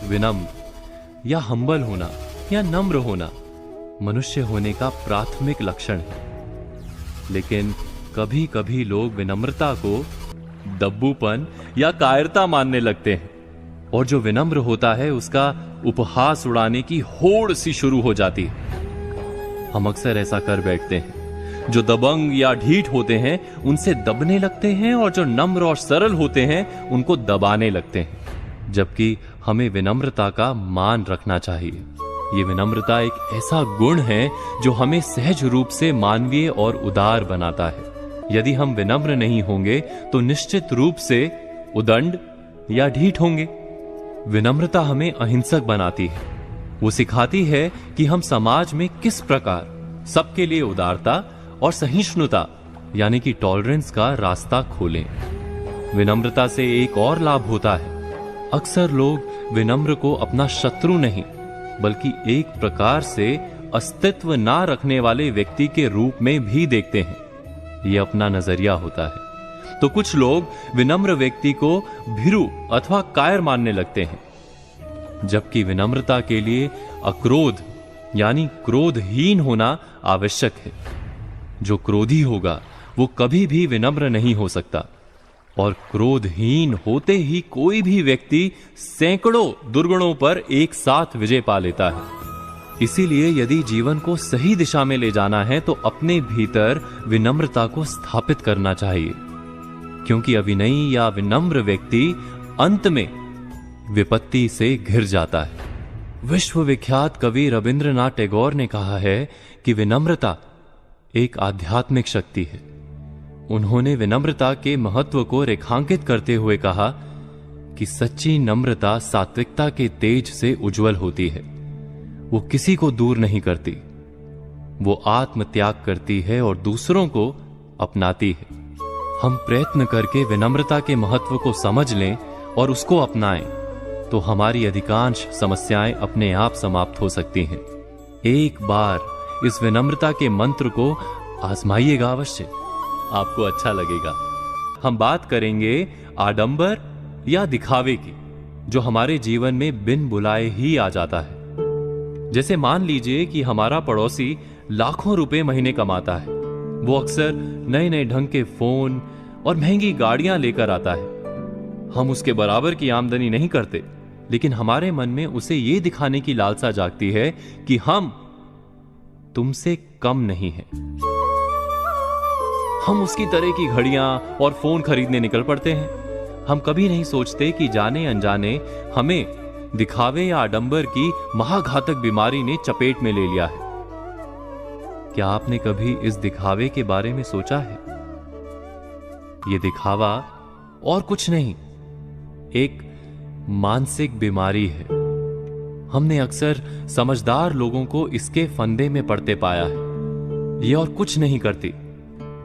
विनम्र या हम्बल होना या नम्र होना मनुष्य होने का प्राथमिक लक्षण है। लेकिन कभी कभी लोग विनम्रता को दब्बूपन या कायरता मानने लगते हैं, और जो विनम्र होता है उसका उपहास उड़ाने की होड़ सी शुरू हो जाती है। हम अक्सर ऐसा कर बैठते हैं। जो दबंग या ढीठ होते हैं उनसे दबने लगते हैं, और जो नम्र और सरल होते हैं उनको दबाने लगते हैं। जबकि हमें विनम्रता का मान रखना चाहिए। ये विनम्रता एक ऐसा गुण है जो हमें सहज रूप से मानवीय और उदार बनाता है। यदि हम विनम्र नहीं होंगे तो निश्चित रूप से उदंड या ढीठ होंगे। विनम्रता हमें अहिंसक बनाती है। वो सिखाती है कि हम समाज में किस प्रकार सबके लिए उदारता और सहिष्णुता यानी कि टॉलरेंस का रास्ता खोलें। विनम्रता से एक और लाभ होता है। अक्सर लोग विनम्र को अपना शत्रु नहीं बल्कि एक प्रकार से अस्तित्व ना रखने वाले व्यक्ति के रूप में भी देखते हैं। यह अपना नजरिया होता है। तो कुछ लोग विनम्र व्यक्ति को भीरू अथवा कायर मानने लगते हैं, जबकि विनम्रता के लिए अक्रोध यानी क्रोधहीन होना आवश्यक है। जो क्रोधी होगा वो कभी भी विनम्र नहीं हो सकता, और क्रोधहीन होते ही कोई भी व्यक्ति सैकड़ों दुर्गुणों पर एक साथ विजय पा लेता है। इसीलिए यदि जीवन को सही दिशा में ले जाना है तो अपने भीतर विनम्रता को स्थापित करना चाहिए, क्योंकि अविनयी या विनम्र व्यक्ति अंत में विपत्ति से घिर जाता है। विश्वविख्यात कवि रविंद्रनाथ टैगोर ने कहा है कि विनम्रता एक आध्यात्मिक शक्ति है। उन्होंने विनम्रता के महत्व को रेखांकित करते हुए कहा कि सच्ची नम्रता सात्विकता के तेज से उज्जवल होती है। वो किसी को दूर नहीं करती, वो आत्म त्याग करती है और दूसरों को अपनाती है। हम प्रयत्न करके विनम्रता के महत्व को समझ लें और उसको अपनाएं तो हमारी अधिकांश समस्याएं अपने आप समाप्त हो सकती हैं। एक बार इस विनम्रता के मंत्र को आजमाइएगा अवश्य, आपको अच्छा लगेगा। हम बात करेंगे आडंबर या दिखावे की, जो हमारे जीवन में बिन बुलाए ही आ जाता है। जैसे मान लीजिए कि हमारा पड़ोसी लाखों रुपए महीने कमाता है। वो अक्सर नए नए ढंग के फोन और महंगी गाड़ियां लेकर आता है। हम उसके बराबर की आमदनी नहीं करते, लेकिन हमारे मन में उसे ये दिखाने की लालसा जागती है कि हम तुमसे कम नहीं हैं। हम उसकी तरह की घड़ियां और फोन खरीदने निकल पड़ते हैं। हम कभी नहीं सोचते कि जाने अनजाने हमें दिखावे या आडंबर की महाघातक बीमारी ने चपेट में ले लिया है। क्या आपने कभी इस दिखावे के बारे में सोचा है? यह दिखावा और कुछ नहीं, एक मानसिक बीमारी है। हमने अक्सर समझदार लोगों को इसके फंदे में पड़ते पाया है। यह और कुछ नहीं करती,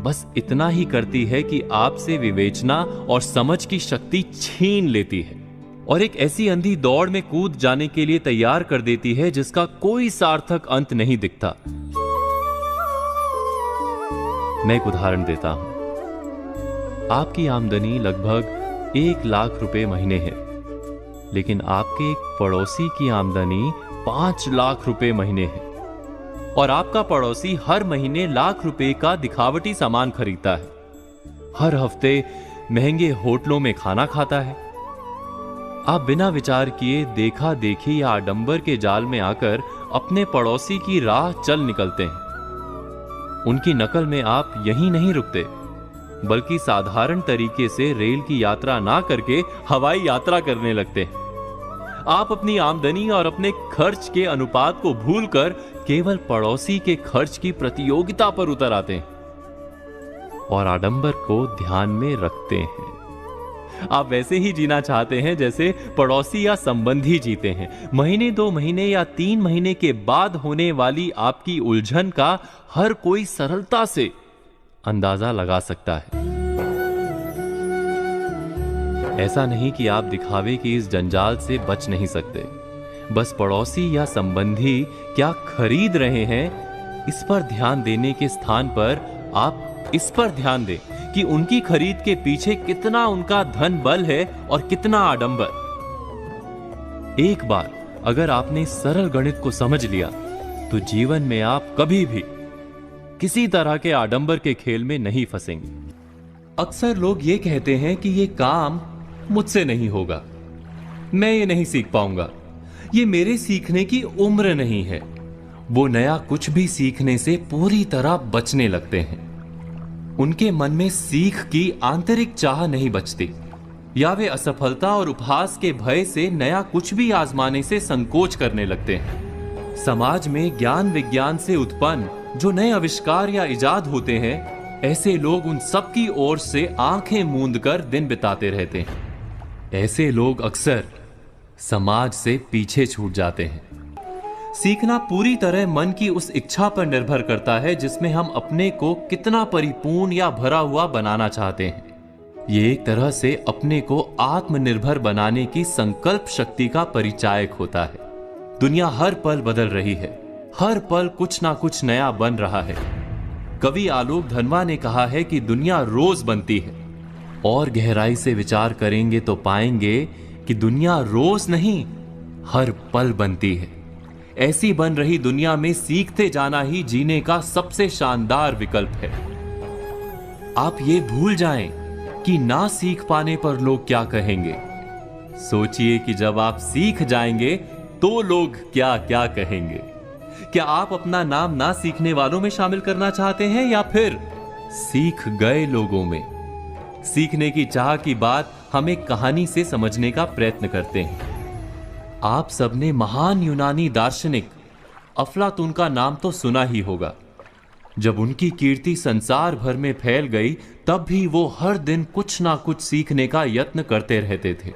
बस इतना ही करती है कि आपसे विवेचना और समझ की शक्ति छीन लेती है और एक ऐसी अंधी दौड़ में कूद जाने के लिए तैयार कर देती है जिसका कोई सार्थक अंत नहीं दिखता। मैं एक उदाहरण देता हूं। आपकी आमदनी लगभग 1 लाख रुपए महीने है, लेकिन आपके एक पड़ोसी की आमदनी 5 लाख रुपए महीने है, और आपका पड़ोसी हर महीने लाख रुपए का दिखावटी सामान खरीदता है, हर हफ्ते महंगे होटलों में खाना खाता है। आप बिना विचार किए देखा देखी या आडंबर के जाल में आकर अपने पड़ोसी की राह चल निकलते हैं। उनकी नकल में आप यहीं नहीं रुकते, बल्कि साधारण तरीके से रेल की यात्रा ना करके हवाई यात्रा करने लगते हैं। आप अपनी आमदनी और अपने खर्च के अनुपात को भूलकर केवल पड़ोसी के खर्च की प्रतियोगिता पर उतर आते हैं और आडंबर को ध्यान में रखते हैं। आप वैसे ही जीना चाहते हैं जैसे पड़ोसी या संबंधी जीते हैं। महीने 2 महीने या 3 महीने के बाद होने वाली आपकी उलझन का हर कोई सरलता से अंदाजा लगा सकता है। ऐसा नहीं कि आप दिखावे की इस जंजाल से बच नहीं सकते, बस पड़ोसी या संबंधी क्या खरीद रहे हैं इस पर ध्यान देने के स्थान पर आप इस पर ध्यान दें कि उनकी खरीद के पीछे कितना उनका धन बल है और कितना आडंबर। एक बार अगर आपने सरल गणित को समझ लिया तो जीवन में आप कभी भी किसी तरह के आडंबर के खेल में नहीं फंसेंगे। अक्सर लोग ये कहते हैं कि ये काम मुझसे नहीं होगा, मैं ये नहीं सीख पाऊंगा, ये मेरे सीखने की उम्र नहीं है। वो नया कुछ भी सीखने से पूरी तरह बचने लगते हैं। उनके मन में सीख की आंतरिक चाह नहीं बचती, या वे असफलता और उपहास के भय से नया कुछ भी आजमाने से संकोच करने लगते हैं। समाज में ज्ञान विज्ञान से उत्पन्न जो नए आविष्कार या इजाद होते हैं, ऐसे लोग उन सब की ओर से आंखें मूंद कर दिन बिताते रहते हैं। ऐसे लोग अक्सर समाज से पीछे छूट जाते हैं। सीखना पूरी तरह मन की उस इच्छा पर निर्भर करता है जिसमें हम अपने को कितना परिपूर्ण या भरा हुआ बनाना चाहते हैं। ये एक तरह से अपने को आत्मनिर्भर बनाने की संकल्प शक्ति का परिचायक होता है। दुनिया हर पल बदल रही है, हर पल कुछ ना कुछ नया बन रहा है। कवि आलोक धनवा ने कहा है कि दुनिया रोज बनती है, और गहराई से विचार करेंगे तो पाएंगे कि दुनिया रोज नहीं, हर पल बनती है। ऐसी बन रही दुनिया में सीखते जाना ही जीने का सबसे शानदार विकल्प है। आप ये भूल जाएं कि ना सीख पाने पर लोग क्या कहेंगे। सोचिए कि जब आप सीख जाएंगे तो लोग क्या क्या कहेंगे। क्या आप अपना नाम ना सीखने वालों में शामिल करना चाहते हैं या फिर सीख गए लोगों में? सीखने की चाह की बात हम एक कहानी से समझने का प्रयत्न करते हैं। आप सबने महान यूनानी दार्शनिक अफलातून का नाम तो सुना ही होगा। जब उनकी कीर्ति संसार भर में फैल गई, तब भी वो हर दिन कुछ ना कुछ सीखने का यत्न करते रहते थे।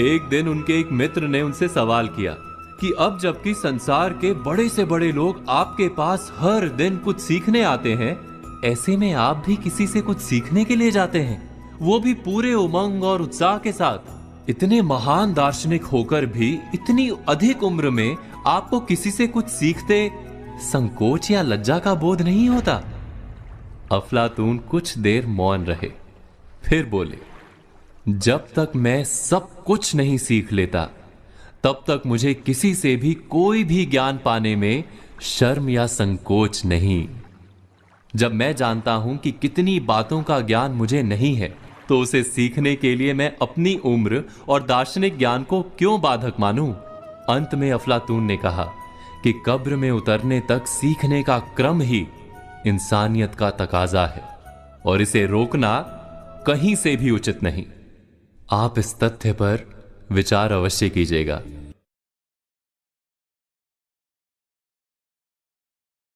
एक दिन उनके एक मित्र ने उनसे सवाल किया कि अब जबकि संसार के बड़े से बड़े लोग आपके पास हर दिन कुछ सीखने आते हैं, ऐसे में आप भी किसी से कुछ सीखने के लिए जाते हैं, वो भी पूरे उमंग और उत्साह के साथ। इतने महान दार्शनिक होकर भी इतनी अधिक उम्र में आपको किसी से कुछ सीखते संकोच या लज्जा का बोध नहीं होता? अफलातून कुछ देर मौन रहे, फिर बोले, जब तक मैं सब कुछ नहीं सीख लेता, तब तक मुझे किसी से भी कोई भी ज्ञान पाने में शर्म या संकोच नहीं। जब मैं जानता हूं कि कितनी बातों का ज्ञान मुझे नहीं है, तो उसे सीखने के लिए मैं अपनी उम्र और दार्शनिक ज्ञान को क्यों बाधक मानूं? अंत में अफलातून ने कहा कि कब्र में उतरने तक सीखने का क्रम ही इंसानियत का तकाजा है, और इसे रोकना कहीं से भी उचित नहीं। आप इस तथ्य पर विचार अवश्य कीजिएगा।